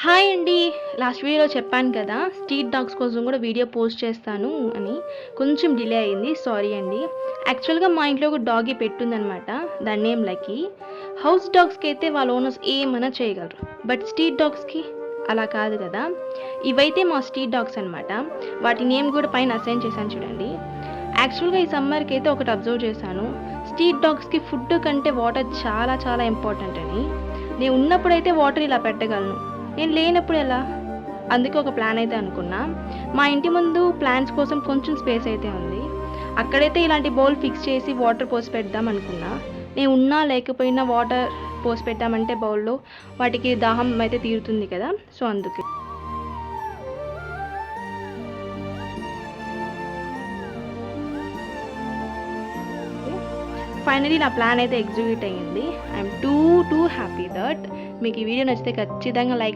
Hi అండి. Last వీడియోలో చెప్పాను కదా! స్ట్రీట్ డాగ్స్ కోసం కూడా వీడియో పోస్ట్ చేస్తాను అని. కొంచెం డిలే అయింది. సారీ అండి. యాక్చువల్‌గా మా ఇంట్లో ఒక డాగీ పెట్టుందనమాట. దాని నేమ్ లక్కీ. హౌస్ డాగ్స్‌కైతే వాళ్ళ ఓనర్స్ ఏమన్నా చేయగలరు. బట్ స్ట్రీట్ డాగ్స్‌కి అలా కాదు కదా! ఇవైతే మా స్ట్రీట్ డాగ్స్ అనమాట. వాటి నేమ్ కూడా పైన అసైన్ చేశాను చూడండి. యాక్చువల్‌గా ఈ సమ్మర్‌కి అయితే ఒకటి అబ్జర్వ్ చేశాను. స్ట్రీట్ డాగ్స్‌కి ఫుడ్ కంటే వాటర్ చాలా చాలా ఇంపార్టెంట్ అని. నేను ఉన్నప్పుడైతే వాటర్ ఇలా పెట్టగలను. నేను లేనప్పుడు ఎలా? అందుకే ఒక ప్లాన్ అయితే అనుకున్నా. మా ఇంటి ముందు ప్లాంట్స్ కోసం కొంచెం స్పేస్ అయితే ఉంది. అక్కడైతే ఇలాంటి బౌల్ ఫిక్స్ చేసి వాటర్ పోసి పెడదాం అనుకున్నా. నేను ఉన్నా లేకపోయినా వాటర్ పోసి పెట్టామంటే బౌల్‌లో వాటికి దాహం అయితే తీరుతుంది కదా! సో, అందుకే. ఫైనలీ నా ప్లాన్ అయితే ఎగ్జిక్యూట్ అయ్యింది. I am two happy that మీకు ఈ వీడియో నచ్చితే ఖచ్చితంగా లైక్